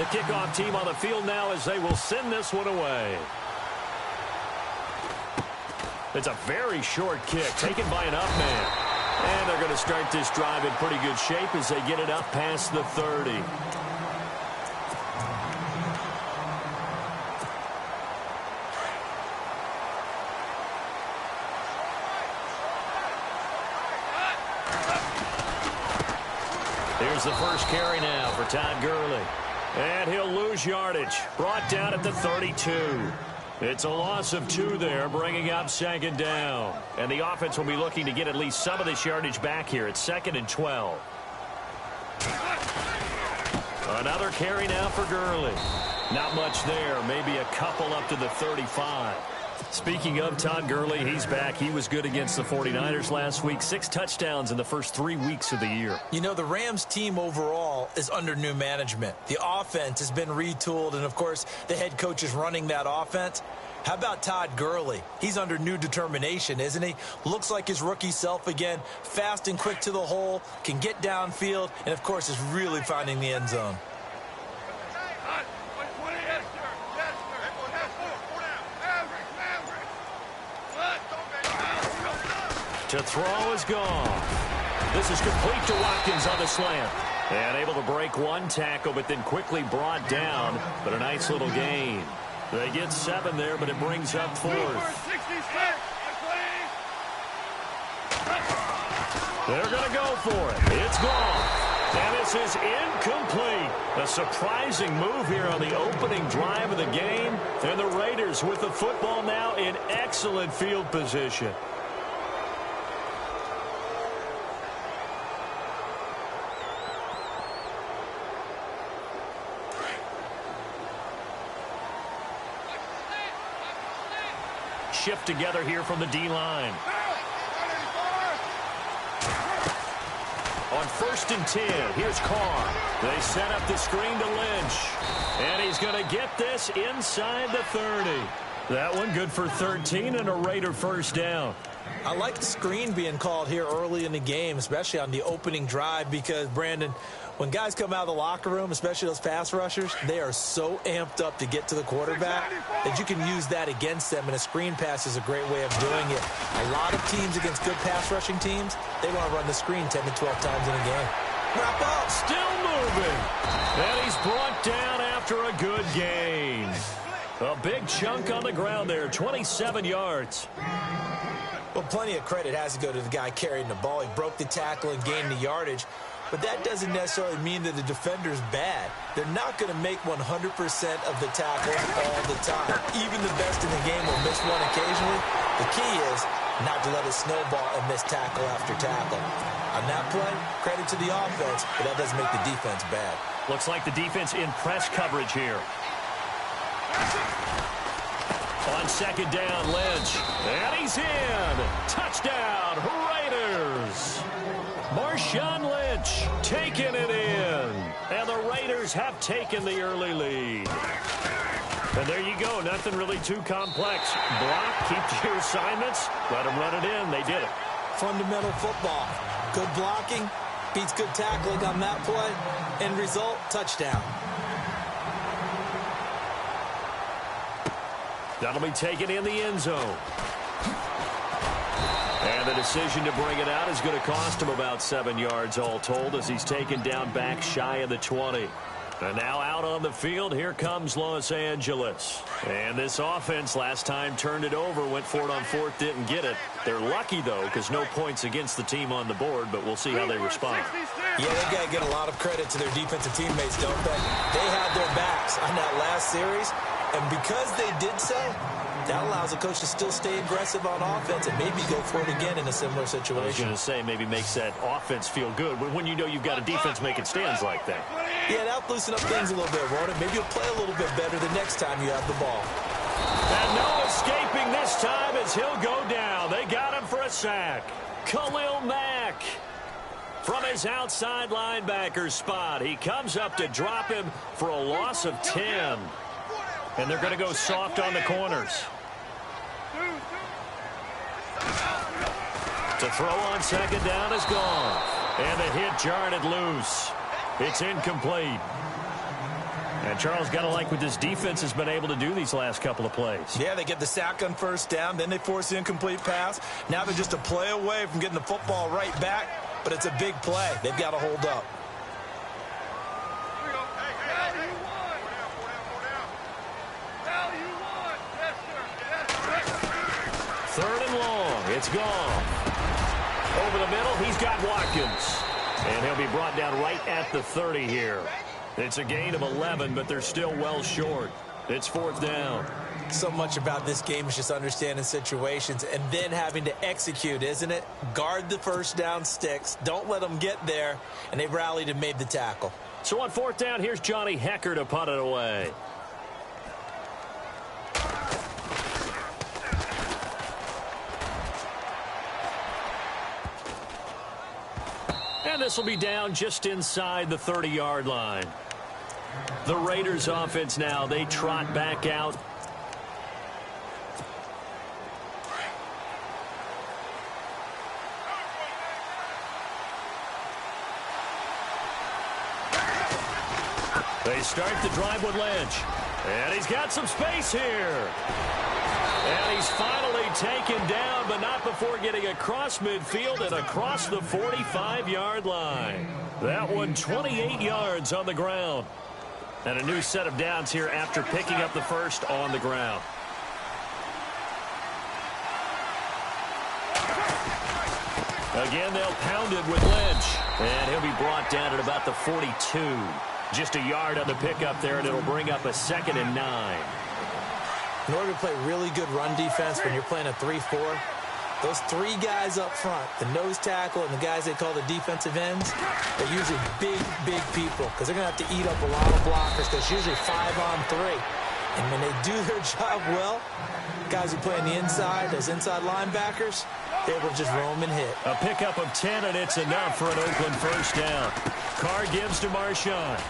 The kickoff team on the field now as they will send this one away. It's a very short kick taken by an up man. And they're going to start this drive in pretty good shape as they get it up past the 30. Here's the first carry now for Todd Gurley. And he'll lose yardage. Brought down at the 32. It's a loss of 2 there, bringing up second down. And the offense will be looking to get at least some of this yardage back here at 2nd and 12. Another carry now for Gurley. Not much there, maybe a couple up to the 35. Speaking of Todd Gurley, he's back. He was good against the 49ers last week. 6 touchdowns in the first 3 weeks of the year. You know, the Rams team overall is under new management. The offense has been retooled, and, of course, the head coach is running that offense. How about Todd Gurley? He's under new determination, isn't he? Looks like his rookie self again. Fast and quick to the hole, can get downfield, and, of course, is really finding the end zone. To throw is gone. This is complete to Watkins on the slant. And able to break one tackle, but then quickly brought down. But a nice little gain. They get 7 there, but it brings up 4th. They're going to go for it. It's gone. And this is incomplete. A surprising move here on the opening drive of the game. And the Raiders with the football now in excellent field position. Shift together here from the D-line. On 1st and 10, here's Carr. They set up the screen to Lynch. And he's going to get this inside the 30. That one good for 13 and a Raider first down. I like the screen being called here early in the game, especially on the opening drive, because, Brandon, when guys come out of the locker room, especially those pass rushers, they are so amped up to get to the quarterback that you can use that against them, and a screen pass is a great way of doing it. A lot of teams against good pass rushing teams, they want to run the screen 10 to 12 times in a game. Wrap up. Still moving. And he's brought down after a good gain. A big chunk on the ground there, 27 yards. Well, plenty of credit has to go to the guy carrying the ball. He broke the tackle and gained the yardage. But that doesn't necessarily mean that the defender's bad. They're not going to make 100% of the tackles all the time. Even the best in the game will miss one occasionally. The key is not to let it snowball and miss tackle after tackle. On that play, credit to the offense, but that doesn't make the defense bad. Looks like the defense in press coverage here. On 2nd down, Lynch. And he's in. Touchdown, Raiders. Marshawn Lynch taking it in. And the Raiders have taken the early lead. And there you go. Nothing really too complex. Block, keep to your assignments. Let them run it in. They did it. Fundamental football. Good blocking beats good tackling on that play. End result, touchdown. That'll be taken in the end zone. And the decision to bring it out is going to cost him about 7 yards all told as he's taken down back shy of the 20. And now out on the field, here comes Los Angeles. And this offense last time turned it over, went for it on 4th, didn't get it. They're lucky, though, because no points against the team on the board, but we'll see how they respond. Yeah, they got to get a lot of credit to their defensive teammates, don't they? They had their backs on that last series, and because they did so, that allows the coach to still stay aggressive on offense and maybe go for it again in a similar situation. I was going to say, maybe makes that offense feel good when you know you've got a defense making stands like that. Yeah, that'll loosen up things a little bit, won't it? Maybe you'll play a little bit better the next time you have the ball. And no escaping this time as he'll go down. They got him for a sack. Khalil Mack from his outside linebacker spot. He comes up to drop him for a loss of 10. And they're going to go soft on the corners. To throw on 2nd down is gone. And the hit jarred it loose. It's incomplete. And Charles, got to like what this defense has been able to do these last couple of plays. Yeah, they get the sack on first down, then they force the incomplete pass. Now they're just a play away from getting the football right back, but it's a big play. They've got to hold up. Third and long. It's gone. Over the middle, he's got Watkins. And he'll be brought down right at the 30 here. It's a gain of 11, but they're still well short. It's fourth down. So much about this game is just understanding situations and then having to execute, isn't it? Guard the first down sticks. Don't let them get there. And they rallied and made the tackle. So on fourth down, here's Johnny Hecker to punt it away. And this will be down just inside the 30-yard line. The Raiders offense now, they trot back out. They start the drive with Lynch. And he's got some space here. And he's finally taken down, but not before getting across midfield and across the 45-yard line. That one 28 yards on the ground. And a new set of downs here after picking up the first on the ground. Again, they'll pound it with Lynch. And he'll be brought down at about the 42. Just a yard on the pickup there, and it'll bring up a 2nd and 9. In order to play really good run defense when you're playing a 3-4, those three guys up front, the nose tackle and the guys they call the defensive ends, they're usually big, big people because they're going to have to eat up a lot of blockers because it's usually 5-on-3. And when they do their job well, guys who play on the inside, those inside linebackers, they will just roam and hit. A pickup of 10, and it's enough for an Oakland first down. Carr gives to Marshawn.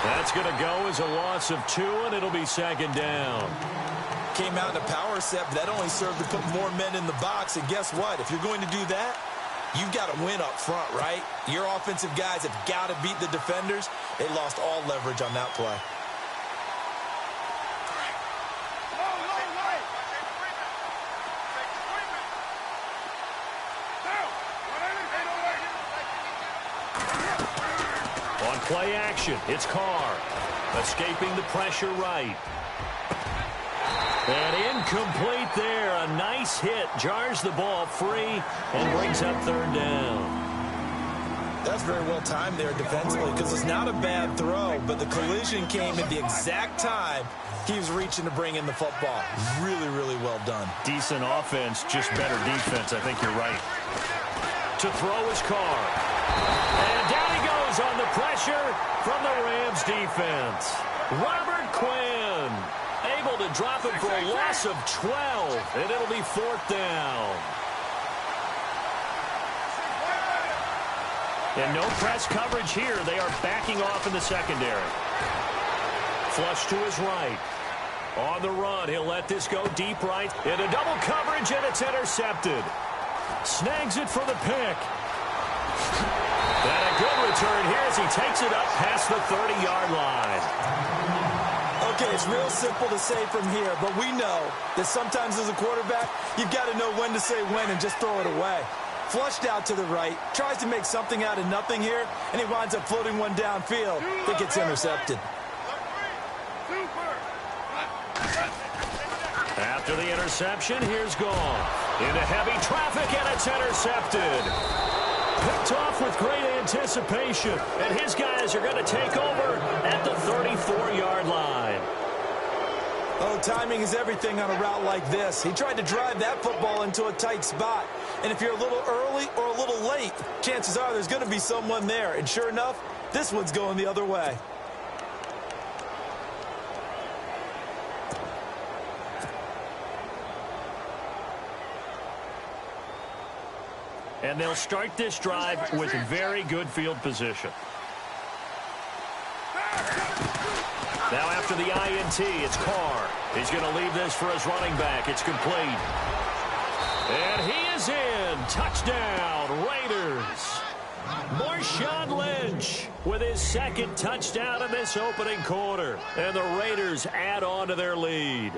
That's going to go as a loss of 2, and it'll be 2nd down. Came out in a power set, but that only served to put more men in the box. And guess what? If you're going to do that, you've got to win up front, right? Your offensive guys have got to beat the defenders. They lost all leverage on that play. On play action, it's Carr. Escaping the pressure right. And incomplete there. A nice hit. Jars the ball free and brings up 3rd down. That's very well timed there defensively because it's not a bad throw, but the collision came at the exact time he was reaching to bring in the football. Really, really well done. Decent offense, just better defense. I think you're right. To throw is Carr. And down he goes on the pressure from the Rams defense. Robert Quinn able to drop him for a loss of 12, and it'll be 4th down. And no press coverage here. They are backing off in the secondary. Flush to his right. On the run, he'll let this go deep right. Into double coverage, and it's intercepted. Snags it for the pick. And a good return here as he takes it up past the 30-yard line. Okay, it's real simple to say from here, but we know that sometimes as a quarterback, you've got to know when to say when and just throw it away. Flushed out to the right, tries to make something out of nothing here, and he winds up floating one downfield that gets intercepted. After the interception, here's Goff. Into heavy traffic, and it's intercepted. Picked off with great anticipation, and his guys are going to take over at the 34-yard line. Oh, timing is everything on a route like this. He tried to drive that football into a tight spot. And if you're a little early or a little late, chances are there's going to be someone there. And sure enough, this one's going the other way. And they'll start this drive with very good field position. Now after the INT, it's Carr. He's going to leave this for his running back. It's complete. And he is in. Touchdown, Raiders. Marshawn Lynch with his second touchdown in this opening quarter. And the Raiders add on to their lead.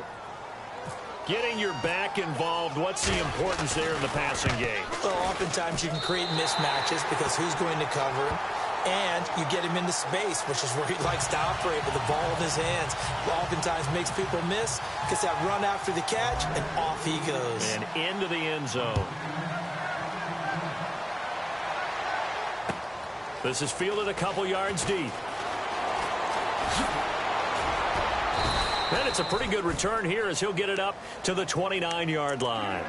Getting your back involved, what's the importance there in the passing game? Well, oftentimes you can create mismatches because who's going to cover him? And you get him into space, which is where he likes to operate with the ball in his hands. Oftentimes makes people miss, gets that run after the catch, and off he goes. And into the end zone. This is fielded a couple yards deep. And it's a pretty good return here as he'll get it up to the 29-yard line.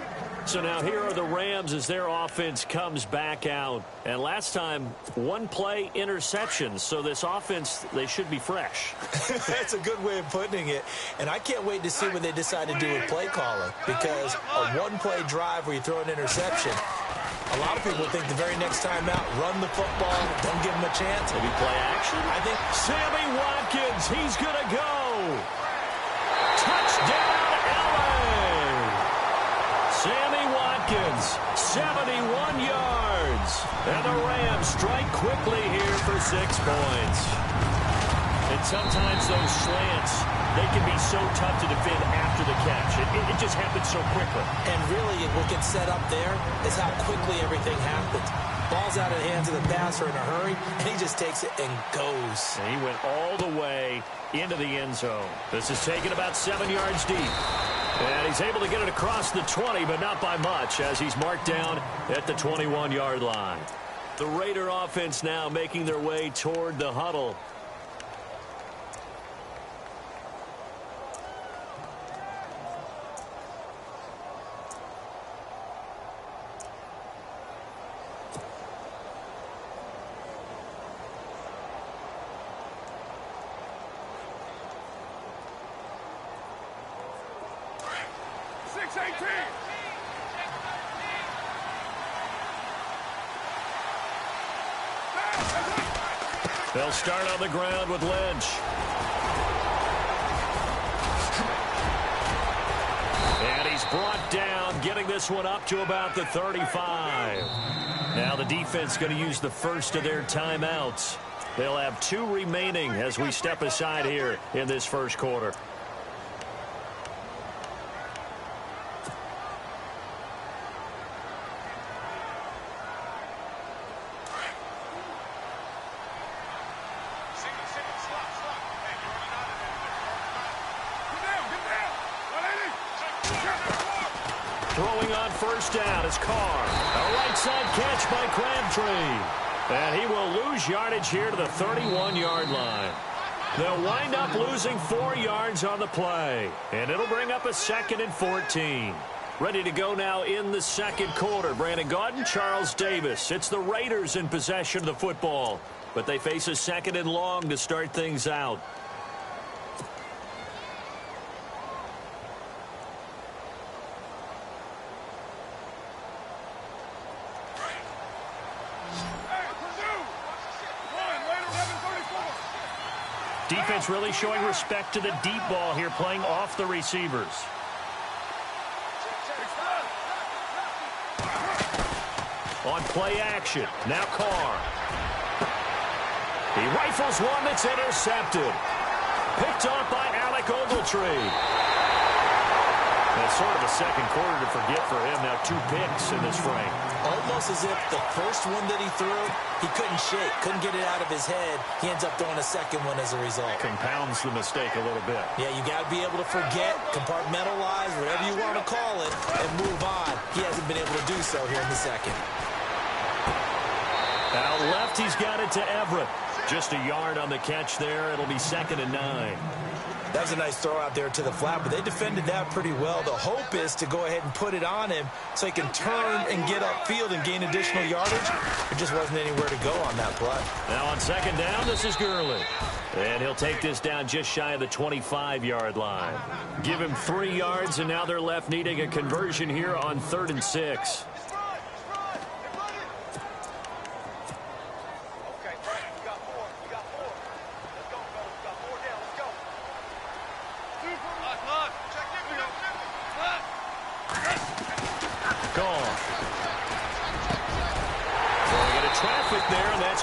So now here are the Rams as their offense comes back out. And last time, one-play interceptions. So this offense, they should be fresh. That's a good way of putting it. And I can't wait to see what they decide to do with play calling. Because a one-play drive where you throw an interception, a lot of people think the very next time out, run the football, don't give him a chance. Maybe play action? I think Sammy Watkins, he's going to go. Touchdown, LA! Sammy Watkins, 71 yards. And the Rams strike quickly here for 6 points. And sometimes those slants, they can be so tough to defend after the catch. It just happens so quickly. And really, what gets set up there is how quickly everything happens. Ball's out of the hands of the passer in a hurry, and he just takes it and goes. And he went all the way into the end zone. This is taken about 7 yards deep. And he's able to get it across the 20, but not by much, as he's marked down at the 21-yard line. The Raider offense now making their way toward the huddle. They'll start on the ground with Lynch. And he's brought down, getting this one up to about the 35. Now the defense going to use the first of their timeouts. They'll have 2 remaining as we step aside here in this first quarter. Throwing on first down is Carr. A right side catch by Crabtree. And he will lose yardage here to the 31-yard line. They'll wind up losing 4 yards on the play. And it'll bring up a 2nd and 14. Ready to go now in the second quarter. Brandon Gaudin, Charles Davis. It's the Raiders in possession of the football. But they face a 2nd and long to start things out. Defense really showing respect to the deep ball here, playing off the receivers. On play action, now Carr. He rifles one that's intercepted. Picked off by Alec Ogletree. That's sort of a second quarter to forget for him. Now 2 picks in this frame. Almost as if the first one that he threw, he couldn't shake, couldn't get it out of his head. He ends up throwing a second one as a result. Compounds the mistake a little bit. Yeah, you got to be able to forget, compartmentalize, whatever you want to call it, and move on. He hasn't been able to do so here in the second. Out left, he's got it to Everett. Just a yard on the catch there. It'll be 2nd and 9. That was a nice throw out there to the flat, but they defended that pretty well. The hope is to go ahead and put it on him so he can turn and get upfield and gain additional yardage. There just wasn't anywhere to go on that play. Now on 2nd down, this is Gurley. And he'll take this down just shy of the 25-yard line. Give him 3 yards, and now they're left needing a conversion here on 3rd and 6.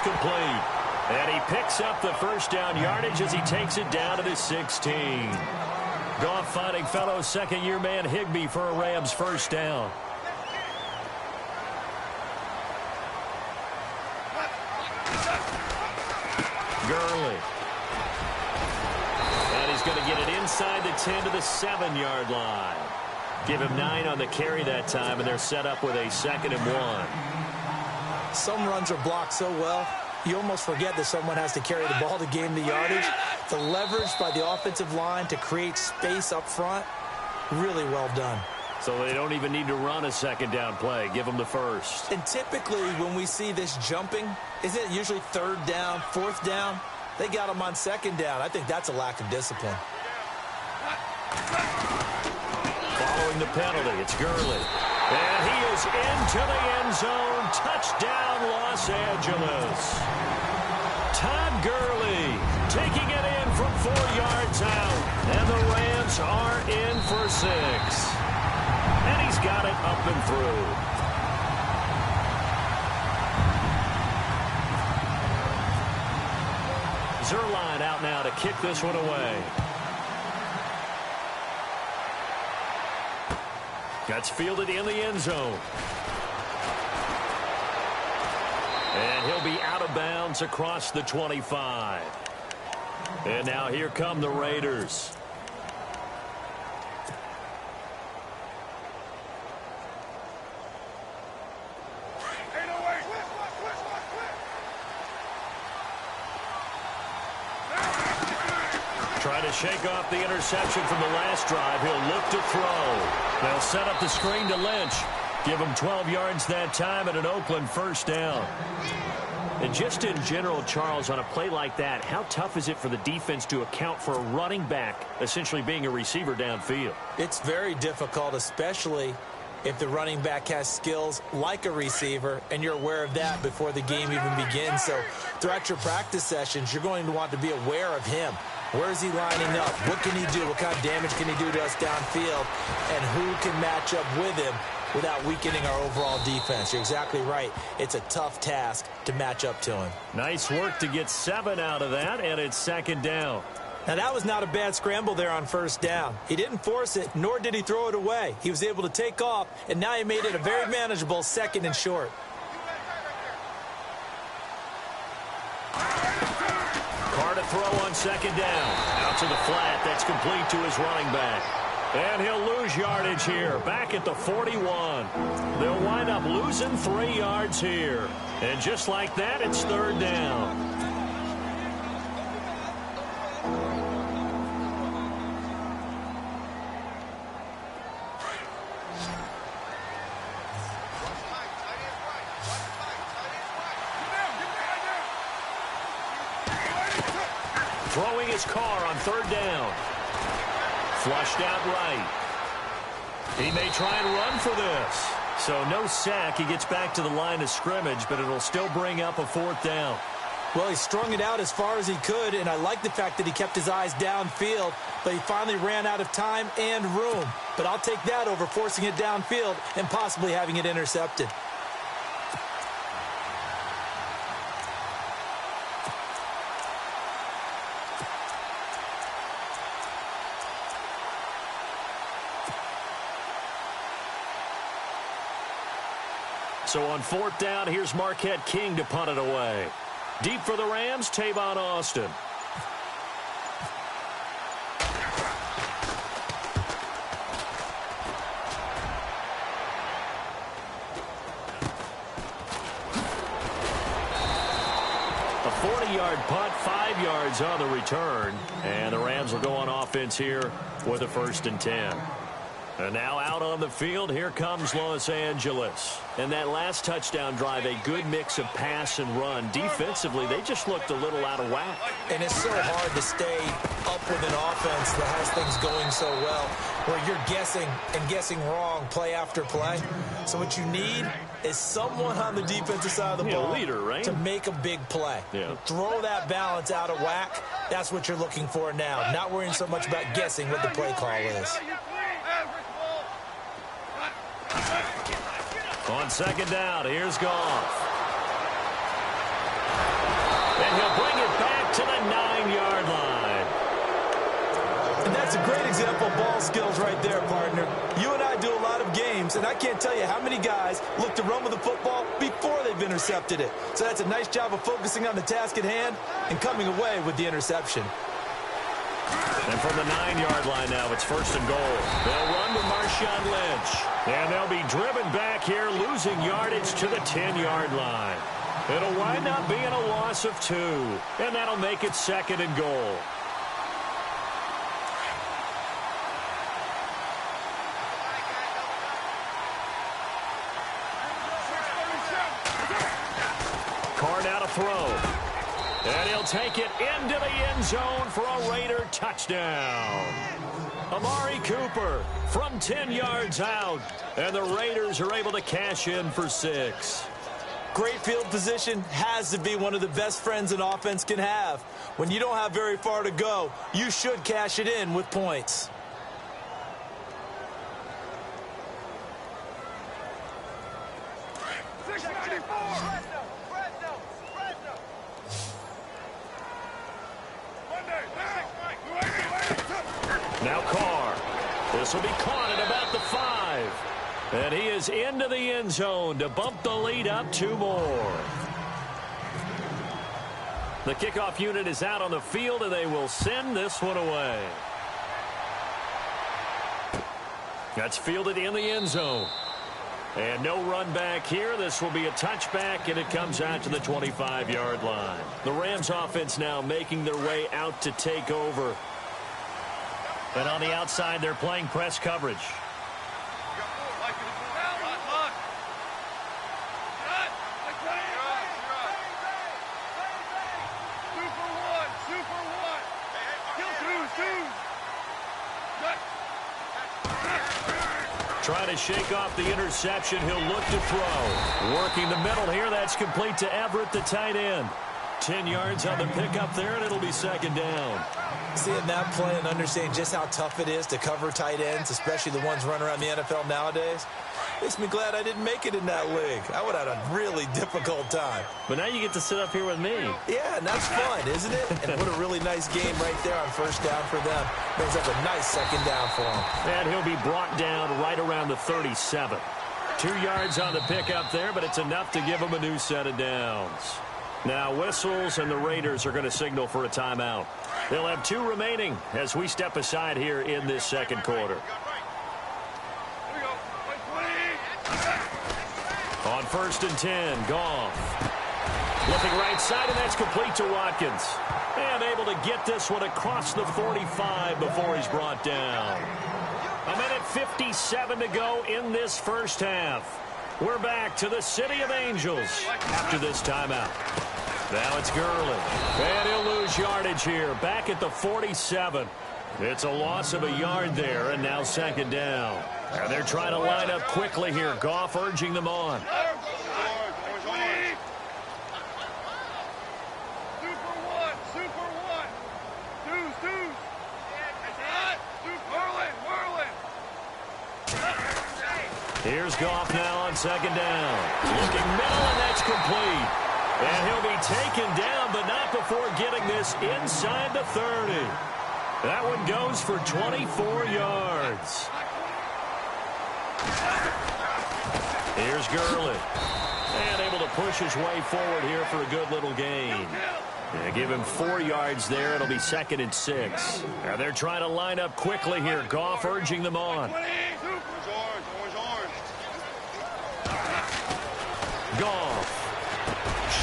Complete. And he picks up the first down yardage as he takes it down to the 16. Goff finding fellow second-year man Higbee for a Rams first down. Gurley. And he's going to get it inside the 10 to the 7-yard line. Give him 9 on the carry that time, and they're set up with a 2nd and 1. Some runs are blocked so well, you almost forget that someone has to carry the ball to gain the yardage. The leverage by the offensive line to create space up front, really well done. So they don't even need to run a second down play. Give them the first. And typically when we see this jumping, isn't it usually 3rd down, 4th down? They got them on 2nd down. I think that's a lack of discipline. Following the penalty, it's Gurley. And he is into the end zone. Touchdown, Los Angeles. Todd Gurley taking it in from 4 yards out. And the Rams are in for 6. And he's got it up and through. Zuerlein out now to kick this one away. That's fielded in the end zone. And he'll be out of bounds across the 25. And now here come the Raiders. Trying to shake off the interception from the last drive. He'll look to throw. They'll set up the screen to Lynch. Give him 12 yards that time and an Oakland first down. And just in general, Charles, on a play like that, how tough is it for the defense to account for a running back essentially being a receiver downfield? It's very difficult, especially if the running back has skills like a receiver, and you're aware of that before the game even begins. So throughout your practice sessions, you're going to want to be aware of him. Where is he lining up? What can he do? What kind of damage can he do to us downfield? And who can match up with him without weakening our overall defense? You're exactly right. It's a tough task to match up to him. Nice work to get 7 out of that, and it's 2nd down. Now, that was not a bad scramble there on 1st down. He didn't force it, nor did he throw it away. He was able to take off, and now he made it a very manageable 2nd and short. Carr to throw on 2nd down. Out to the flat. That's complete to his running back. And he'll lose yardage here. Back at the 41. They'll wind up losing 3 yards here. And just like that, it's 3rd down. Throwing his Carr on 3rd down. Flushed out right. He may try and run for this. So no sack. He gets back to the line of scrimmage, but it'll still bring up a 4th down. Well, he strung it out as far as he could, and I like the fact that he kept his eyes downfield, but he finally ran out of time and room. But I'll take that over forcing it downfield and possibly having it intercepted. So on 4th down, here's Marquette King to punt it away. Deep for the Rams, Tavon Austin. A 40-yard punt, 5 yards on the return. And the Rams will go on offense here with a 1st and 10. And now out on the field, here comes Los Angeles. And that last touchdown drive, a good mix of pass and run. Defensively, they just looked a little out of whack. And it's so hard to stay up with an offense that has things going so well, where you're guessing and guessing wrong play after play. So what you need is someone on the defensive side of the ball, leader, right? To make a big play. Yeah. Throw that balance out of whack. That's what you're looking for now. Not worrying so much about guessing what the play call is. On 2nd down, here's Goff. And he'll break example of ball skills right there, partner. You and I do a lot of games, and I can't tell you how many guys look to run with the football before they've intercepted it. So that's a nice job of focusing on the task at hand and coming away with the interception. And from the 9-yard line now, it's 1st and goal. They'll run to Marshawn Lynch. And they'll be driven back here, losing yardage to the 10-yard line. It'll wind up being a loss of 2. And that'll make it 2nd and goal. Carr now to throw. And he'll take it into the end zone for a Raider touchdown. Amari Cooper from 10 yards out. And the Raiders are able to cash in for 6. Great field position has to be one of the best friends an offense can have. When you don't have very far to go, you should cash it in with points. Now Carr. This will be caught at about the 5. And he is into the end zone to bump the lead up 2 more. The kickoff unit is out on the field, and they will send this one away. That's fielded in the end zone. And no run back here. This will be a touchback, and it comes out to the 25-yard line. The Rams offense now making their way out to take over. And on the outside, they're playing press coverage. Trying to shake off the interception. He'll look to throw. Working the middle here. That's complete to Everett, the tight end. 10 yards on the pickup there, and it'll be 2nd down. Seeing that play and understanding just how tough it is to cover tight ends, especially the ones running around the NFL nowadays, makes me glad I didn't make it in that league. I would have had a really difficult time. But now you get to sit up here with me. Yeah, and that's fun, isn't it? And what a really nice game right there on 1st down for them. Brings up a nice 2nd down for him. And he'll be brought down right around the 37. 2 yards on the pickup there, but it's enough to give him a new set of downs. Now whistles, and the Raiders are going to signal for a timeout. They'll have 2 remaining as we step aside here in this 2nd quarter. On 1st and 10, Goff. Looking right side, and that's complete to Watkins. And able to get this one across the 45 before he's brought down. 1:57 to go in this 1st half. We're back to the City of Angels after this timeout. Now it's Gurley. And he'll lose yardage here. Back at the 47. It's a loss of a yard there, and now 2nd down. And they're trying to line up quickly here. Goff urging them on. Here's Goff now on 2nd down. Looking middle, and that's complete. And he'll be taken down, but not before getting this inside the 30. That one goes for 24 yards. Here's Gurley. And able to push his way forward here for a good little gain. Yeah, give him 4 yards there. It'll be 2nd and 6. And they're trying to line up quickly here. Goff urging them on. Goff.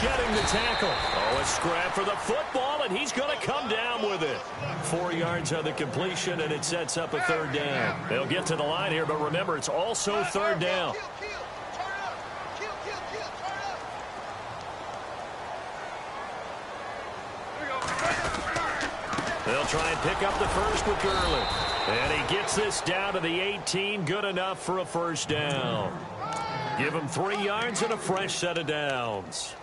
Shedding the tackle. Oh, a scrap for the football, and he's going to come down with it. 4 yards on the completion, and it sets up a 3rd down. They'll get to the line here, but remember, it's also 3rd down. They'll try and pick up the 1st with Gurley. And he gets this down to the 18. Good enough for a 1st down. Give him 3 yards and a fresh set of downs.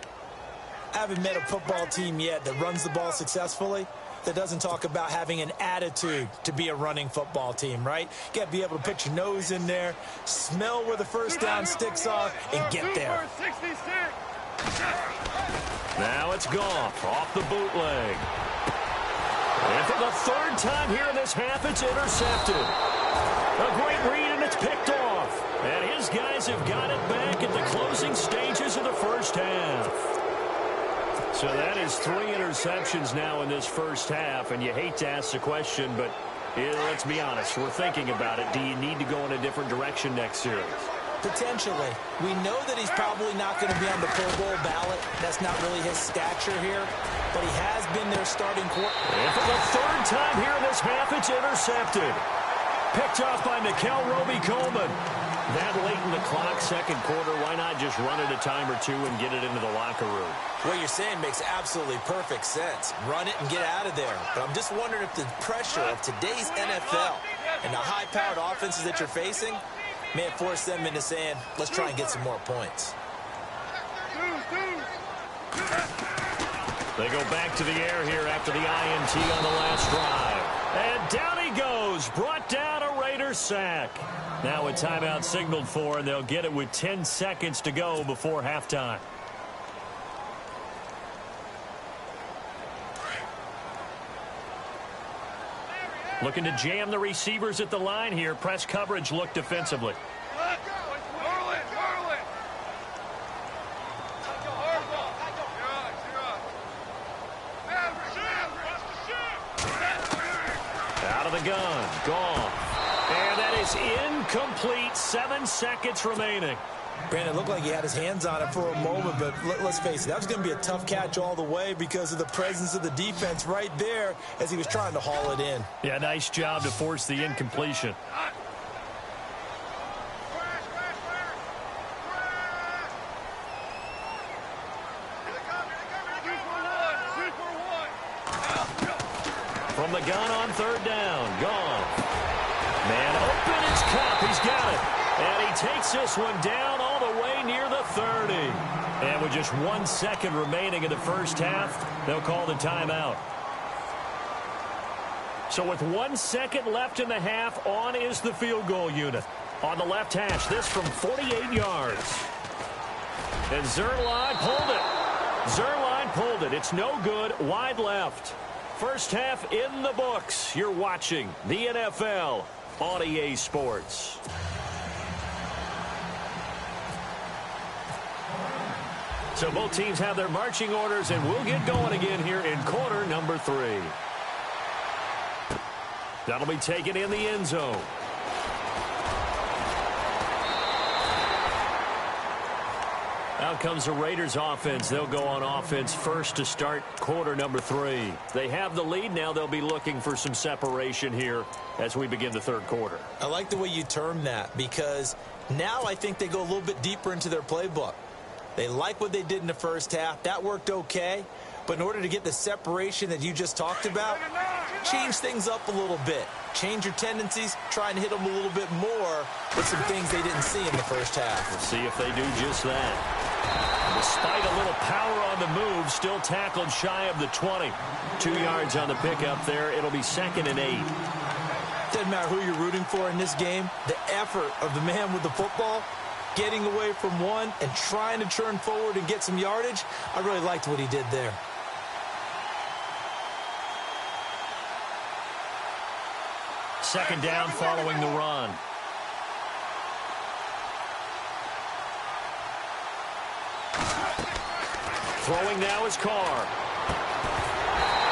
I haven't met a football team yet that runs the ball successfully that doesn't talk about having an attitude to be a running football team, right? You got to be able to put your nose in there, smell where the 1st down sticks are, and get there. Now it's Goff off the bootleg. And for the third time here in this half, it's intercepted. A great read, and it's picked off. And his guys have got it back at the closing stages of the first half. So that is 3 interceptions now in this first half, and you hate to ask the question, but let's be honest, we're thinking about it. Do you need to go in a different direction next series? Potentially. We know that he's probably not going to be on the Pro Bowl ballot. That's not really his stature here, but he has been their starting quarterback. And for the third time here in this half, it's intercepted. Picked off by Nickel Roby-Coleman. That late in the clock, second quarter, why not just run it a time or two and get it into the locker room? What you're saying makes absolutely perfect sense. Run it and get out of there. But I'm just wondering if the pressure of today's NFL and the high-powered offenses that you're facing may have forced them into saying, let's try and get some more points. They go back to the air here after the INT on the last drive. And down he goes, brought down a Raiders sack. Now a timeout signaled for, and they'll get it with 10 seconds to go before halftime. Looking to jam the receivers at the line here. Press coverage look defensively. Out of the gun. Gone. And that is incomplete. 7 seconds remaining. Brandon, it looked like he had his hands on it for a moment, but let's face it, that was going to be a tough catch all the way because of the presence of the defense right there as he was trying to haul it in. Yeah, nice job to force the incompletion. From the gun on third down. Gone. Man open, it's Cup. He's got it. And he takes this one down all the way near the 30. And with just 1 second remaining in the first half, they'll call the timeout. So with 1 second left in the half, on is the field goal unit. On the left hash, this from 48 yards. And Zerline pulled it. Zerline pulled it. It's no good. Wide left. First half in the books. You're watching the NFL on EA Sports. So both teams have their marching orders, and we'll get going again here in quarter number 3. That'll be taken in the end zone. Out comes the Raiders offense. They'll go on offense first to start quarter number 3. They have the lead. Now they'll be looking for some separation here as we begin the third quarter. I like the way you termed that because now I think they go a little bit deeper into their playbook. They like what they did in the first half. That worked okay. But in order to get the separation that you just talked about, change things up a little bit. Change your tendencies, try and hit them a little bit more with some things they didn't see in the first half. We'll see if they do just that. Despite a little power on the move, still tackled shy of the 20. 2 yards on the pickup there. It'll be 2nd and 8. Doesn't matter who you're rooting for in this game. The effort of the man with the football, getting away from one and trying to turn forward and get some yardage, I really liked what he did there. Second down following the run. Throwing now is Carr.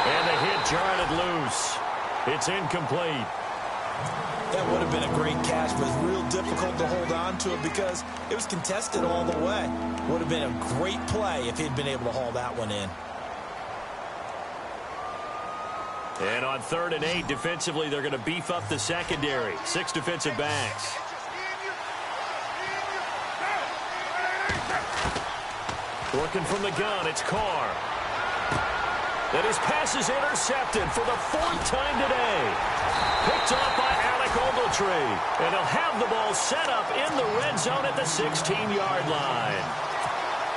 And the hit jarred it loose. It's incomplete. That would have been a great catch, but it's real difficult to hold on to it because it was contested all the way. Would have been a great play if he'd been able to haul that one in. And on 3rd and 8, defensively, they're going to beef up the secondary. 6 defensive backs. Looking from the gun, it's Carr. And his pass is intercepted for the 4th time today. Picked off by Alec Ogletree. And he'll have the ball set up in the red zone at the 16-yard line.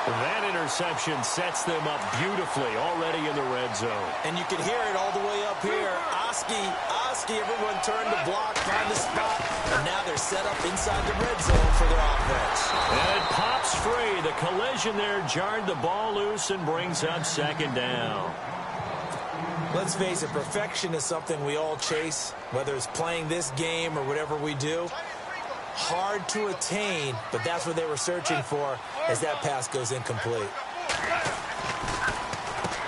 That interception sets them up beautifully already in the red zone. And you can hear it all the way up here. Oski, everyone turned to block, find the spot. And now they're set up inside the red zone for their offense. And it pops free. The collision there jarred the ball loose and brings up 2nd down. Let's face it, perfection is something we all chase, whether it's playing this game or whatever we do. Hard to attain, but that's what they were searching for as that pass goes incomplete.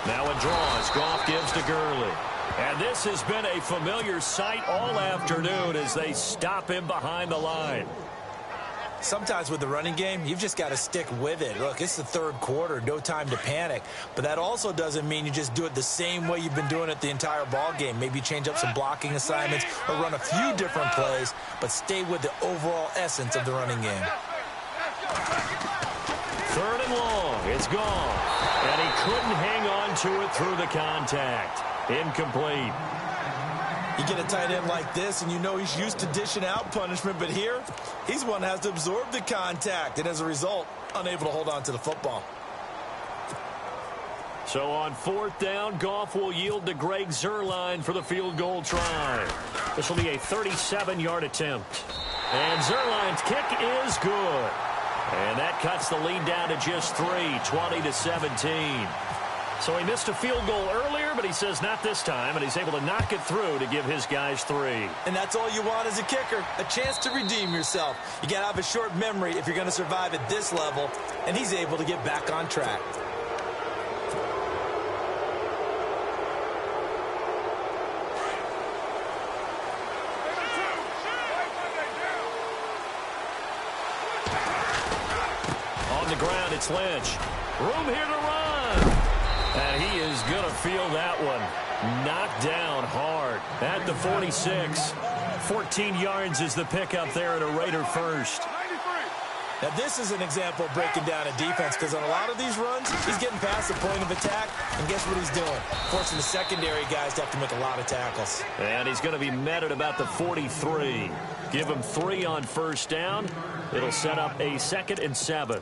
Now a draw as Goff gives to Gurley. And this has been a familiar sight all afternoon as they stop him behind the line. Sometimes with the running game, you've just got to stick with it. Look, it's the third quarter, no time to panic. But that also doesn't mean you just do it the same way you've been doing it the entire ball game. Maybe change up some blocking assignments or run a few different plays, but stay with the overall essence of the running game. Third and long. It's gone. And he couldn't hang on to it through the contact. Incomplete. You get a tight end like this, and you know he's used to dishing out punishment, but here, he's one that has to absorb the contact, and as a result, unable to hold on to the football. So on fourth down, Goff will yield to Greg Zuerlein for the field goal try. This will be a 37-yard attempt. And Zuerlein's kick is good. And that cuts the lead down to just 3, 20-17. So he missed a field goal earlier, but he says not this time, and he's able to knock it through to give his guys 3. And that's all you want as a kicker, a chance to redeem yourself. You got to have a short memory if you're going to survive at this level, and he's able to get back on track. On the ground, it's Lynch. Room here to run. And he is going to feel that one. Knocked down hard at the 46. 14 yards is the pickup there at a Raider first. Now, this is an example of breaking down a defense because on a lot of these runs, he's getting past the point of attack, and guess what he's doing? Forcing the secondary guys to have to make a lot of tackles. And he's going to be met at about the 43. Give him 3 on first down. It'll set up a 2nd and 7.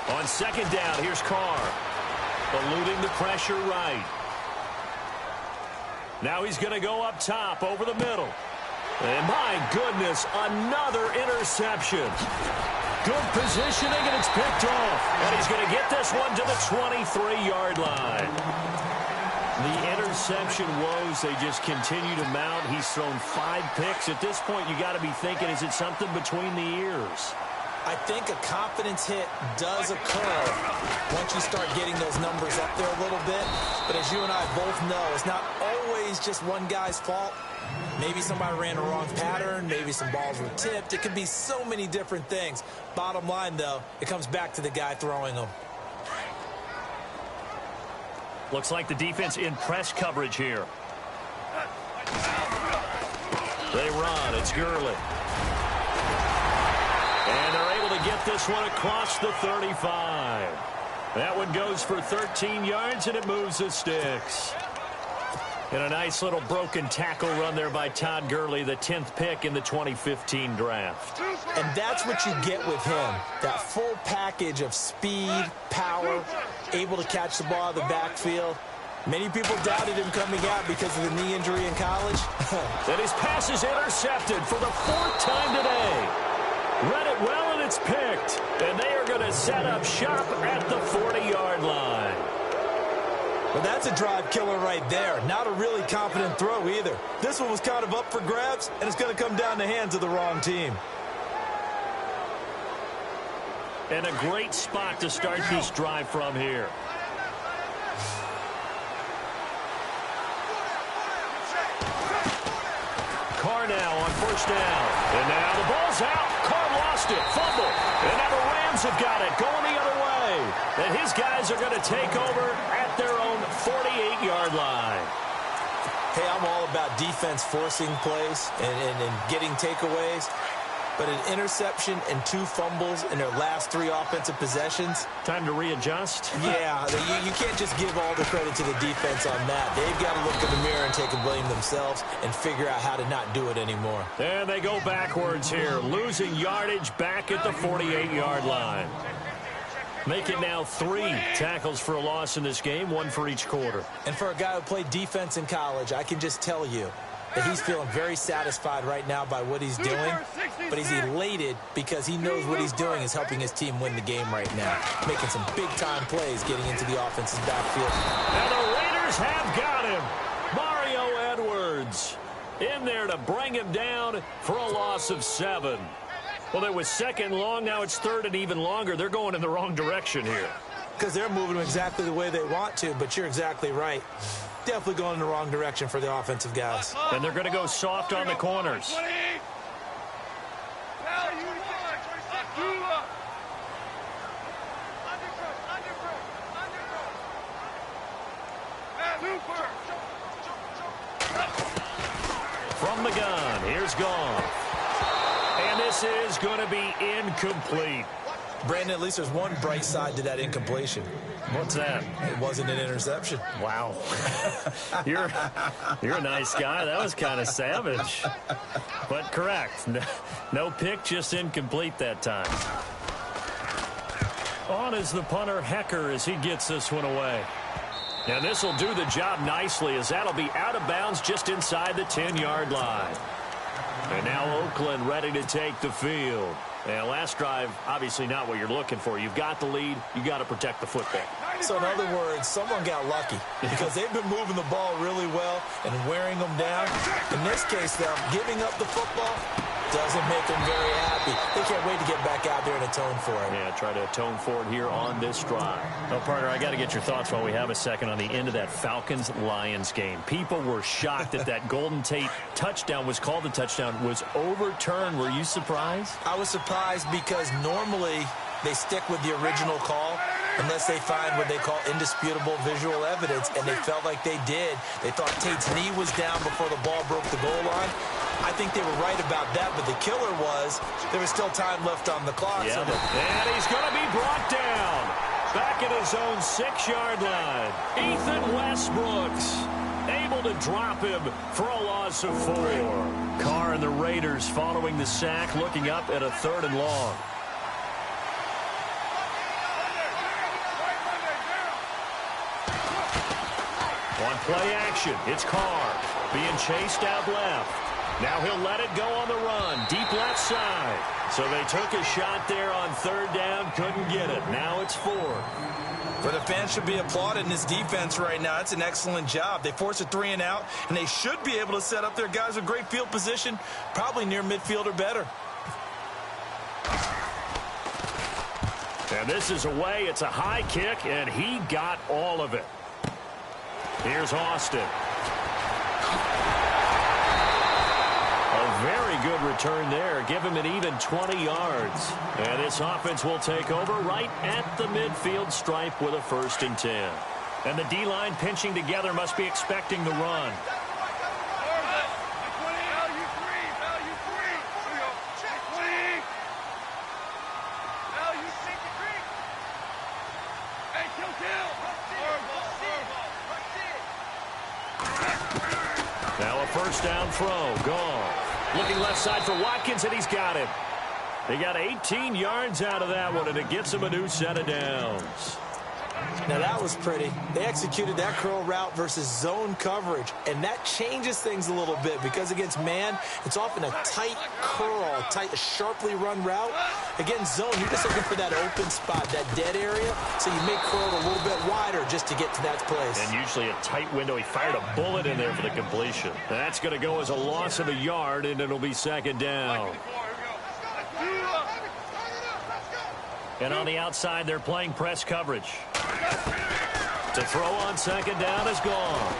On 2nd down, here's Carr. Eluding the pressure right. Now he's going to go up top over the middle. And my goodness, another interception. Good positioning, and it's picked off. And he's going to get this one to the 23-yard line. The interception woes, they just continue to mount. He's thrown 5 picks. At this point, you got to be thinking, is it something between the ears? I think a confidence hit does occur once you start getting those numbers up there a little bit. But as you and I both know, it's not always just one guy's fault. Maybe somebody ran a wrong pattern. Maybe some balls were tipped. It could be so many different things. Bottom line, though, it comes back to the guy throwing them. Looks like the defense in press coverage here. They run. It's Gurley. And they're able to get this one across the 35. That one goes for 13 yards, and it moves the sticks. And a nice little broken tackle run there by Todd Gurley, the 10th pick in the 2015 draft. And that's what you get with him, that full package of speed, power, able to catch the ball out of the backfield. Many people doubted him coming out because of the knee injury in college. And his pass is intercepted for the 4th time today. Read it well, and it's picked. And they are going to set up shop at the 40-yard line. Well, that's a drive killer right there. Not a really confident throw either. This one was kind of up for grabs, and it's going to come down the hands of the wrong team. And a great spot to start this drive from here. Carr now on first down. And now the ball's out. Carr lost it. Fumble. And now the Rams have got it going the other way. And his guys are going to take over at their own 48-yard line. Hey, I'm all about defense forcing plays and getting takeaways. but an interception and 2 fumbles in their last 3 offensive possessions. Time to readjust? Yeah, you can't just give all the credit to the defense on that. They've got to look in the mirror and take a blame themselves and figure out how to not do it anymore. And they go backwards here, losing yardage back at the 48-yard line. Make it now 3 tackles for a loss in this game, 1 for each quarter. And for a guy who played defense in college, I can just tell you that he's feeling very satisfied right now by what he's doing, but he's elated because he knows what he's doing is helping his team win the game right now, making some big-time plays getting into the offense's backfield. And the Raiders have got him. Mario Edwards in there to bring him down for a loss of 7. Well, it was 2nd and long. Now it's 3rd and even longer. They're going in the wrong direction here. Because they're moving exactly the way they want to, but you're exactly right. Definitely going in the wrong direction for the offensive guys. And they're going to go soft on the corners. From the gun, here's Goff. And this is going to be incomplete. Brandon, at least there's one bright side to that incompletion. What's that? It wasn't an interception. Wow. You're a nice guy. That was kind of savage. But correct. No pick, just incomplete that time. On is the punter, Hecker, as he gets this one away. And this will do the job nicely, as that'll be out of bounds just inside the 10-yard line. And now Oakland ready to take the field. And last drive, obviously not what you're looking for. You've got the lead. You got to protect the football. So in other words, someone got lucky because they've been moving the ball really well and wearing them down. In this case, though, giving up the football doesn't make them very happy. They can't wait to get back out there and atone for it. Yeah, try to atone for it here on this drive. Well, partner, I got to get your thoughts while we have a second on the end of that Falcons-Lions game. People were shocked that that Golden Tate touchdown was called a touchdown, was overturned. Were you surprised? I was surprised because normally they stick with the original call unless they find what they call indisputable visual evidence, and they felt like they did. They thought Tate's knee was down before the ball broke the goal line. I think they were right about that, but the killer was there was still time left on the clock. Yeah, and he's going to be brought down back at his own 6-yard line. Ethan Westbrooks able to drop him for a loss of 4. Carr and the Raiders following the sack, looking up at a 3rd and long. On play action, it's Carr being chased out left. Now he'll let it go on the run, deep left side. So they took a shot there on 3rd down, couldn't get it. Now it's 4th. But the fans should be applauding this defense right now. It's an excellent job. They forced a 3 and out, and they should be able to set up their guys with great field position, probably near midfield or better. And this is away. It's a high kick, and he got all of it. Here's Austin. A very good return there. Give him an even 20 yards. And this offense will take over right at the midfield stripe with a 1st and 10. And the D-line pinching together must be expecting the run. Now a 1st down throw. Gone. Looking left side for Watkins, and he's got him. They got 18 yards out of that one, and it gets him a new set of downs. Now that was pretty. They executed that curl route versus zone coverage, and that changes things a little bit because against man, it's often a tight curl, a sharply run route. Against zone, you're just looking for that open spot, that dead area, so you make curl a little bit wider just to get to that place. And usually a tight window. He fired a bullet in there for the completion. That's going to go as a loss of a yard, and it'll be 2nd down. And on the outside, they're playing press coverage. To throw on 2nd down is Goff.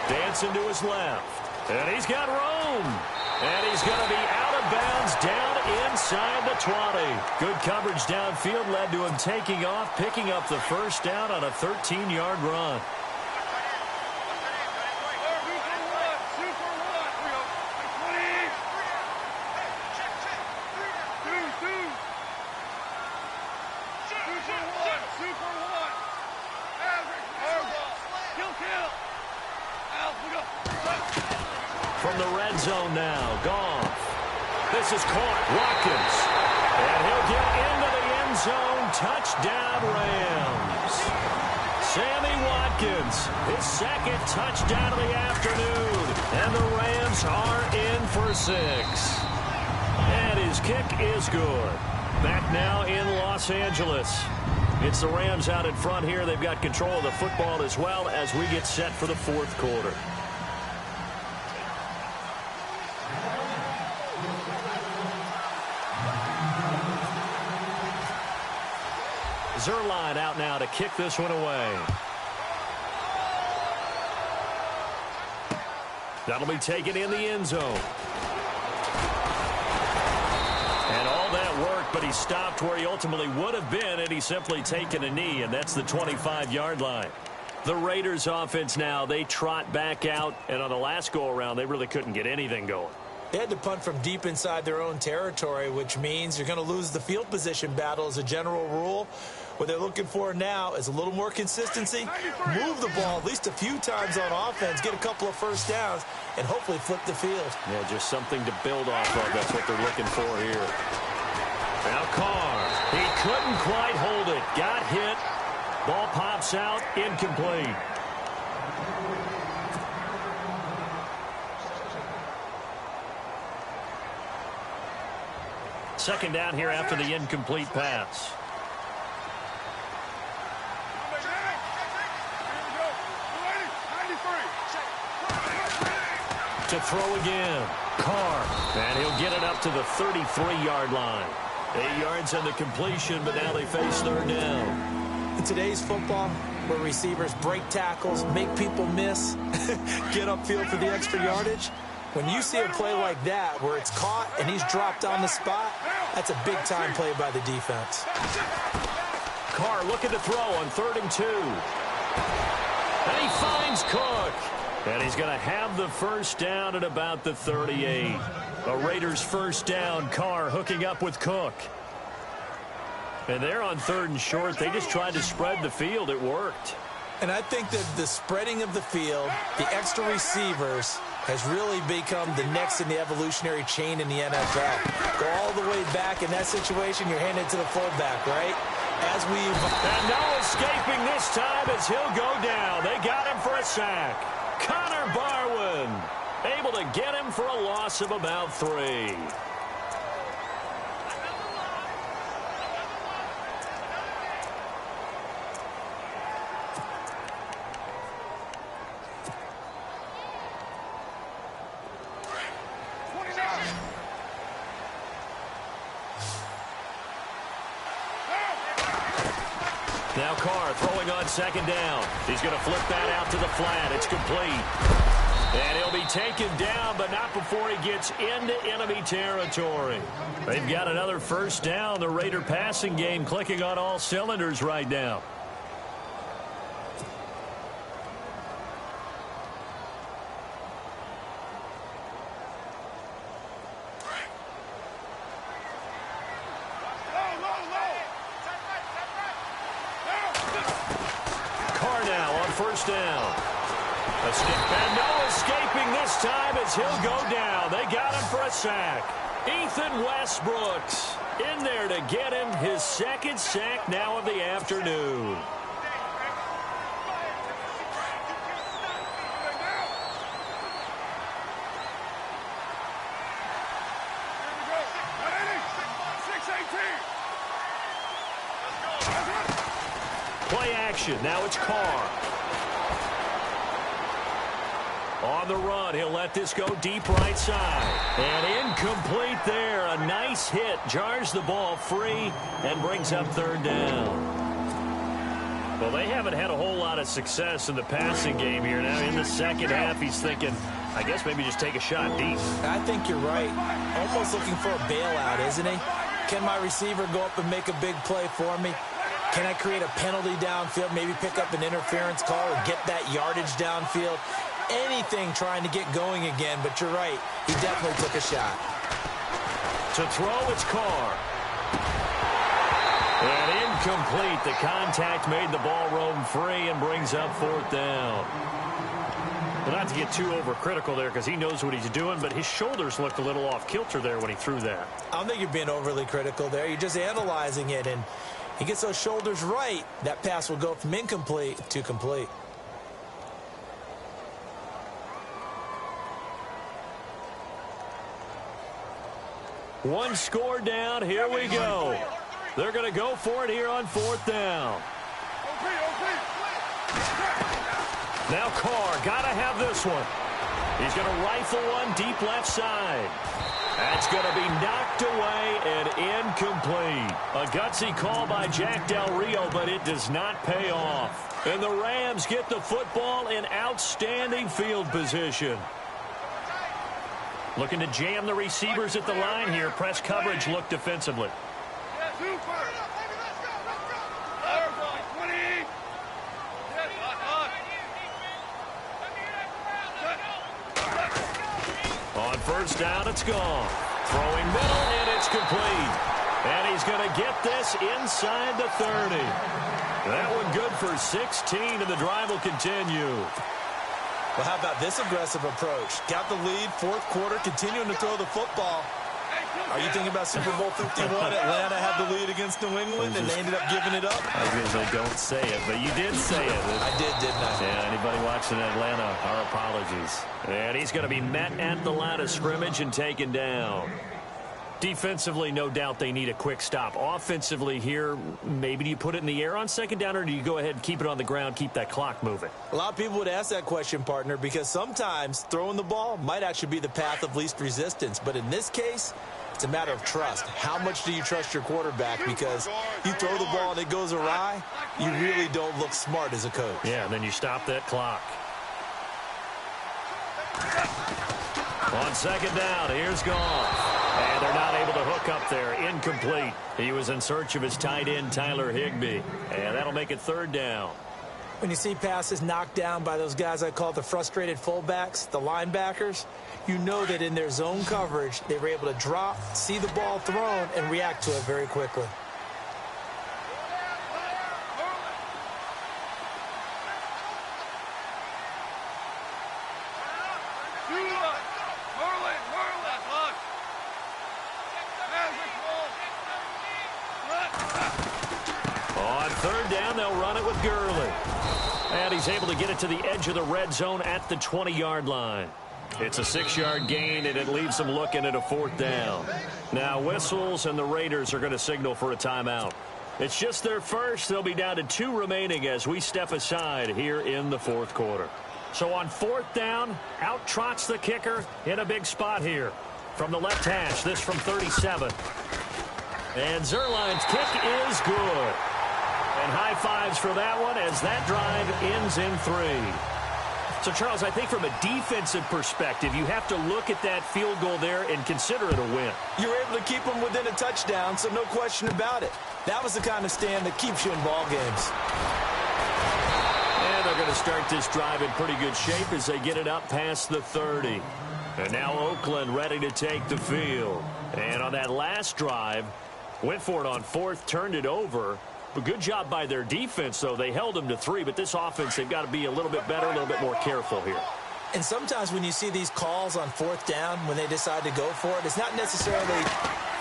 Dancing to his left. And he's got room. And he's going to be out of bounds down inside the 20. Good coverage downfield led to him taking off, picking up the 1st down on a 13-yard run. the red zone now. Goff. This is caught. Watkins. And he'll get into the end zone. Touchdown, Rams. Sammy Watkins, his second touchdown of the afternoon. And the Rams are in for 6. And his kick is good. Back now in Los Angeles. It's the Rams out in front here. They've got control of the football as well as we get set for the fourth quarter. Zerline out now to kick this one away. That'll be taken in the end zone. And all that work, but he stopped where he ultimately would have been, and he's simply taken a knee, and that's the 25-yard line. The Raiders offense now, they trot back out, and on the last go-around, they really couldn't get anything going. They had to punt from deep inside their own territory, which means you're going to lose the field position battle as a general rule. What they're looking for now is a little more consistency, move the ball at least a few times on offense, get a couple of first downs, and hopefully flip the field. Yeah, just something to build off of. That's what they're looking for here. Now Carr, he couldn't quite hold it. Got hit. Ball pops out, incomplete. Second down here after the incomplete pass. To throw again. Carr. And he'll get it up to the 33-yard line. 8 yards on the completion, but now they face third down. In today's football, where receivers break tackles, make people miss, get upfield for the extra yardage, when you see a play like that where it's caught and he's dropped on the spot, that's a big-time play by the defense. Carr looking to throw on 3rd and 2. And he finds Cook. And he's going to have the first down at about the 38. A Raiders first down. Carr hooking up with Cook. And they're on 3rd and short. They just tried to spread the field. It worked. And I think that the spreading of the field, the extra receivers, has really become the next in the evolutionary chain in the NFL. Go all the way back in that situation, you're handed to the fullback, right? And no escaping this time as he'll go down. They got him for a sack. Connor Barwin able to get him for a loss of about 3. Now Carr throwing on 2nd down. He's going to flip that out to the flat. It's complete. And he'll be taken down, but not before he gets into enemy territory. They've got another first down. The Raider passing game clicking on all cylinders right now. First down. A stick and no escaping this time as he'll go down. They got him for a sack. Ethan Westbrooks in there to get him his 2nd sack now of the afternoon. Play action. Now it's Carr. On the run, he'll let this go deep right side. And incomplete there. A nice hit. Jars the ball free and brings up 3rd down. Well, they haven't had a whole lot of success in the passing game here. Now in the second half, he's thinking, I guess maybe just take a shot deep. I think you're right. Almost looking for a bailout, isn't he? Can my receiver go up and make a big play for me? Can I create a penalty downfield, maybe pick up an interference call or get that yardage downfield? Anything trying to get going again, but you're right. He definitely took a shot. To throw, it's Carr. And incomplete. The contact made the ball roam free and brings up fourth down. Well, not to get too overcritical there because he knows what he's doing, but his shoulders looked a little off kilter there when he threw that. I don't think you're being overly critical there. You're just analyzing it, and he gets those shoulders right. That pass will go from incomplete to complete. One score down. Here we go. They're going to go for it here on fourth down. Now Carr, got to have this one. He's going to rifle one deep left side. That's going to be knocked away and incomplete. A gutsy call by Jack Del Rio, but it does not pay off. And the Rams get the football in outstanding field position. Looking to jam the receivers at the line here. Press coverage look defensively. On first down, it's gone. Throwing middle, and it's complete. And he's going to get this inside the 30. That one good for 16, and the drive will continue. Well, how about this aggressive approach? Got the lead, fourth quarter, continuing to throw the football. Are you thinking about Super Bowl 51? Atlanta had the lead against New England, and they ended up giving it up? I was going to say, don't say it, but you did say it. I did, didn't I? Yeah, anybody watching Atlanta, our apologies. And he's going to be met at the line of scrimmage and taken down. Defensively, no doubt they need a quick stop. Offensively here, maybe do you put it in the air on second down, or do you go ahead and keep it on the ground, keep that clock moving? A lot of people would ask that question, partner, because sometimes throwing the ball might actually be the path of least resistance. But in this case, it's a matter of trust. How much do you trust your quarterback? Because you throw the ball and it goes awry, you really don't look smart as a coach. Yeah, and then you stop that clock. On second down, here's Goff. And they're not able to hook up there. Incomplete. He was in search of his tight end, Tyler Higbee. And that'll make it third down. When you see passes knocked down by those guys I call the frustrated fullbacks, the linebackers, you know that in their zone coverage, they were able to drop, see the ball thrown, and react to it very quickly. On third down, they'll run it with Gurley. And he's able to get it to the edge of the red zone at the 20-yard line. It's a 6-yard gain, and it leaves them looking at a fourth down. Now whistles, and the Raiders are going to signal for a timeout. It's just their first. They'll be down to 2 remaining as we step aside here in the fourth quarter. So on fourth down, out trots the kicker in a big spot here. From the left hash, this from 37. And Zerline's kick is good. And high fives for that one as that drive ends in 3. So, Charles, I think from a defensive perspective, you have to look at that field goal there and consider it a win. You were able to keep them within a touchdown, so no question about it. That was the kind of stand that keeps you in ball games. And they're going to start this drive in pretty good shape as they get it up past the 30. And now Oakland ready to take the field. And on that last drive, went for it on fourth, turned it over. A good job by their defense, though. They held them to 3, but this offense, they've got to be a little bit better, a little bit more careful here. And sometimes when you see these calls on fourth down, when they decide to go for it, it's not necessarily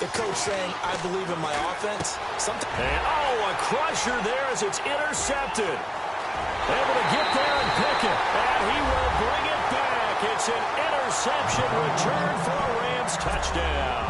the coach saying, I believe in my offense. And, a crusher there as it's intercepted. Able to get there and pick it. And he will bring it back. It's an interception return for a Rams touchdown.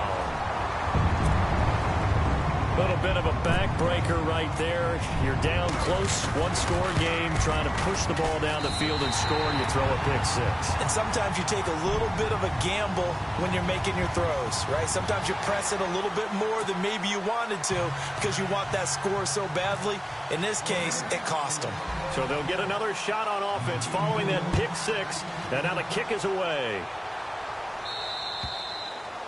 A little bit of a backbreaker right there. You're down close, one-score game, trying to push the ball down the field and score, and you throw a pick-6. And sometimes you take a little bit of a gamble when you're making your throws, right? Sometimes you press it a little bit more than maybe you wanted to because you want that score so badly. In this case, it cost them. So they'll get another shot on offense following that pick-6, and now the kick is away.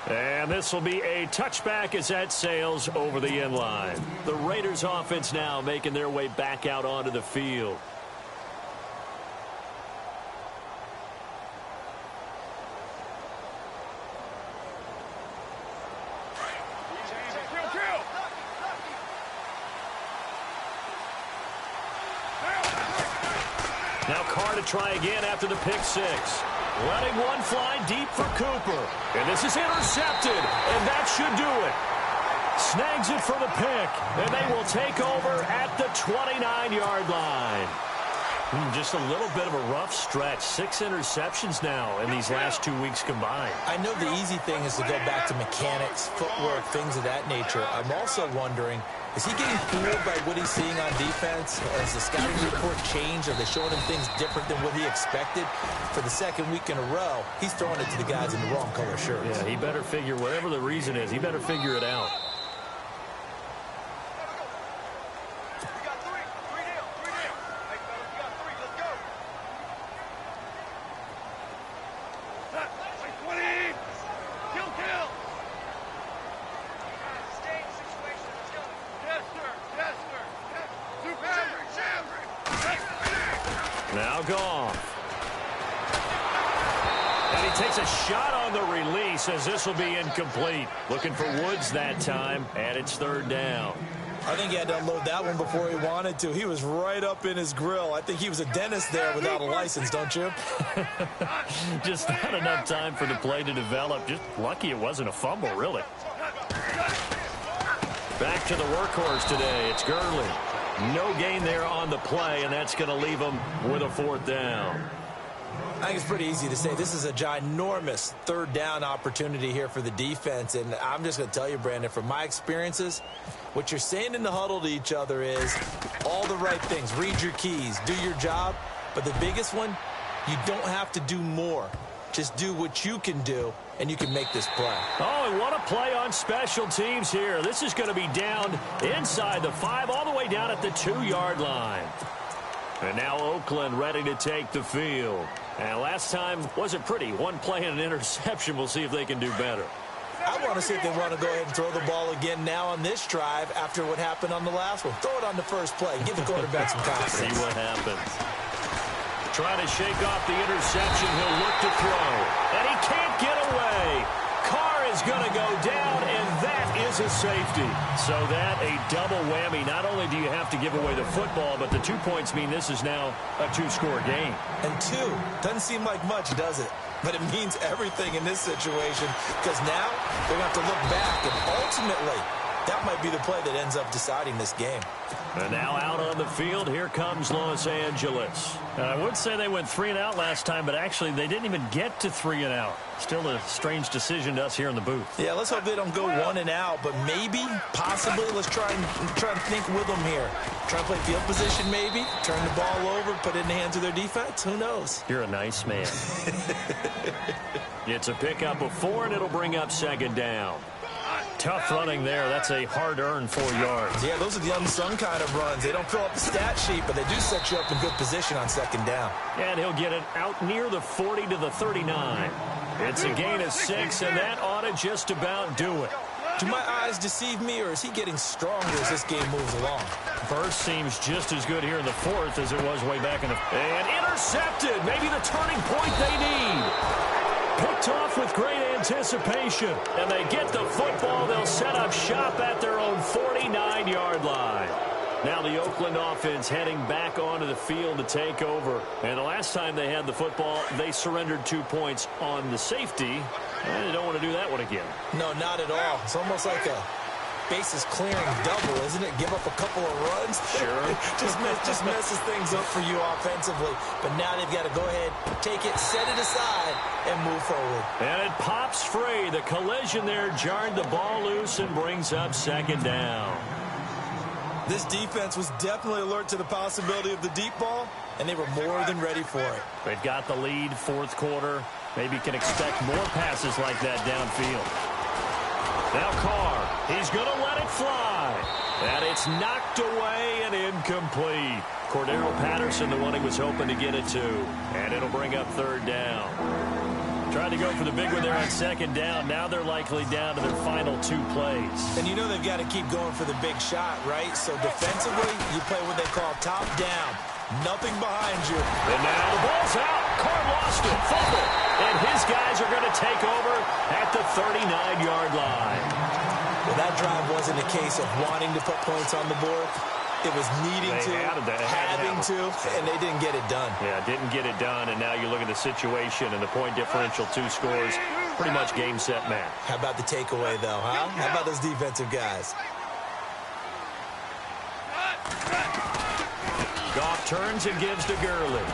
And this will be a touchback as that sails over the end line. The Raiders offense now making their way back out onto the field. Now Carr to try again after the pick six. Letting one fly deep for Cooper. And this is intercepted, and that should do it. Snags it for the pick, and they will take over at the 29-yard line. Just a little bit of a rough stretch. 6 interceptions now in these last 2 weeks combined. I know the easy thing is to go back to mechanics, footwork, things of that nature. I'm also wondering, is he getting fooled by what he's seeing on defense? Has the scouting report changed? Are they showing him things different than what he expected? For the second week in a row, he's throwing it to the guys in the wrong color shirts. Yeah, he better figure, whatever the reason is, he better figure it out. Now gone. And he takes a shot on the release as this will be incomplete. Looking for Woods that time, and it's third down. I think he had to unload that one before he wanted to. He was right up in his grill. I think he was a dentist there without a license, don't you? Just not enough time for the play to develop. Just lucky it wasn't a fumble, really. Back to the workhorse today. It's Gurley. No gain there on the play, and that's going to leave him with a fourth down. I think it's pretty easy to say this is a ginormous third down opportunity here for the defense. And I'm just going to tell you, Brandon, from my experiences, what you're saying in the huddle to each other is all the right things. Read your keys. Do your job. But the biggest one, you don't have to do more. Just do what you can do, and you can make this play. Oh, and what a play on special teams here. This is going to be down inside the 5, all the way down at the 2-yard line. And now Oakland ready to take the field. And last time wasn't pretty. One play and an interception. We'll see if they can do better. I want to see if they want to go ahead and throw the ball again now on this drive after what happened on the last one. Throw it on the first play. Give the quarterback some confidence. See what happens. Trying to shake off the interception. He'll look to throw. And he can't get away. Carr is going to go down, and that is a safety. So that a double whammy. Not only do you have to give away the football, but the 2 points mean this is now a 2-score game. And 2 doesn't seem like much, does it? But it means everything in this situation, because now they're going to have to look back, and ultimately that might be the play that ends up deciding this game. And now out on the field, here comes Los Angeles. I would say they went 3 and out last time, but actually they didn't even get to 3 and out. Still a strange decision to us here in the booth. Yeah, let's hope they don't go 1 and out, but maybe, possibly, let's try and think with them here. Try and play field position maybe, turn the ball over, put it in the hands of their defense. Who knows? You're a nice man. It's a pickup of 4, and it'll bring up second down. Tough running there. That's a hard-earned 4 yards. Yeah, those are the unsung kind of runs. They don't fill up the stat sheet, but they do set you up in good position on second down. And he'll get it out near the 40 to the 39. It's a gain of 6, and that ought to just about do it. Do my eyes deceive me, or is he getting stronger as this game moves along? First seems just as good here in the 4th as it was way back in the... And intercepted! Maybe the turning point they need. Picked off with great anticipation. And they get the football. They'll set up shop at their own 49-yard line. Now the Oakland offense heading back onto the field to take over. And the last time they had the football, they surrendered 2 points on the safety. And they don't want to do that one again. No, not at all. It's almost like a bases clearing double, isn't it? Give up a couple of runs. Sure. just messes things up for you offensively. But now they've got to go ahead, take it, set it aside, and move forward. And it pops free. The collision there jarred the ball loose and brings up second down. This defense was definitely alert to the possibility of the deep ball, and they were more than ready for it. They've got the lead, 4th quarter. Maybe can expect more passes like that downfield. Now Carr, he's going to let it fly. And it's knocked away and incomplete. Cordero Patterson, the one he was hoping to get it to. And it'll bring up third down. Tried to go for the big one there on second down. Now they're likely down to their final 2 plays. And you know they've got to keep going for the big shot, right? So defensively, you play what they call top down. Nothing behind you. And now the ball's out. Carr lost it. Fumble. And his guys are going to take over at the 39-yard line. Well, that drive wasn't a case of wanting to put points on the board. It was needing having to, and they didn't get it done. Yeah, didn't get it done, and now you look at the situation and the point differential, 2 scores, pretty much game, set, match. How about the takeaway, though, huh? How about those defensive guys? Goff turns and gives to Gurley.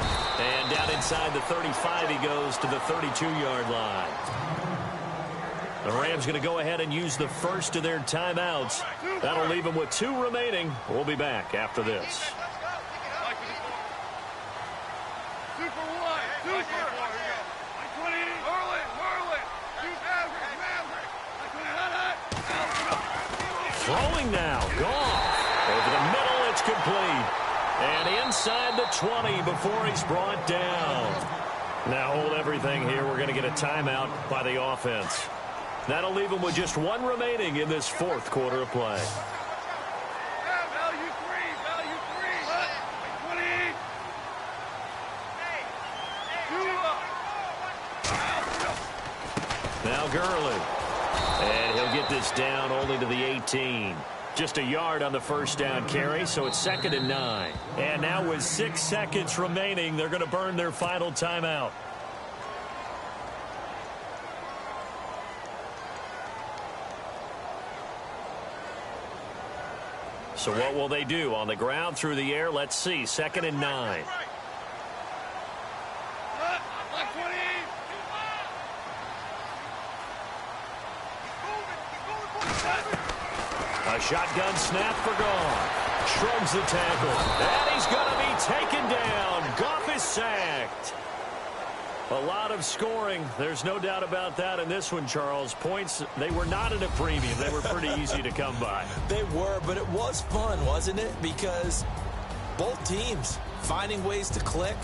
And down inside the 35, he goes to the 32-yard line. The Rams going to go ahead and use the first of their timeouts. That'll leave them with 2 remaining. We'll be back after this. Throwing now. Goff. Over the middle, it's complete. And inside the 20 before he's brought down. Now hold everything here. We're going to get a timeout by the offense. That'll leave them with just 1 remaining in this 4th quarter of play. Now Gurley. And he'll get this down only to the 18. Just a yard on the first down carry, so it's 2nd and 9. And now with 6 seconds remaining, they're going to burn their final timeout. So what will they do? On the ground, through the air? Let's see. 2nd and 9. A shotgun snap for Goff. Shrugs the tackle. And he's going to be taken down. Goff is sacked. A lot of scoring. There's no doubt about that in this one, Charles. Points, they were not at a premium. They were pretty easy to come by. They were, but it was fun, wasn't it? Because both teams finding ways to click.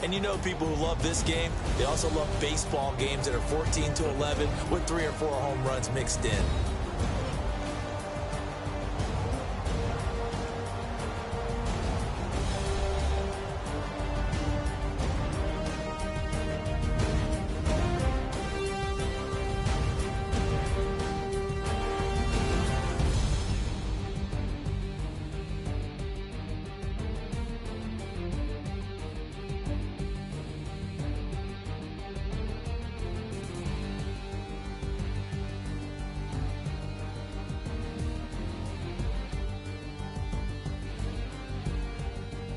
And you know people who love this game, they also love baseball games that are 14-11 with 3 or 4 home runs mixed in.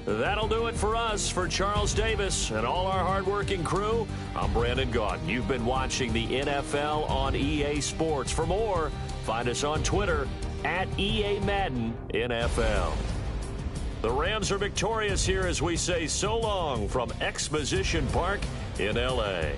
That'll do it for us. For Charles Davis and all our hardworking crew, I'm Brandon Gaudin. You've been watching the NFL on EA Sports. For more, find us on Twitter at EA Madden NFL. The Rams are victorious here as we say so long from Exposition Park in L.A.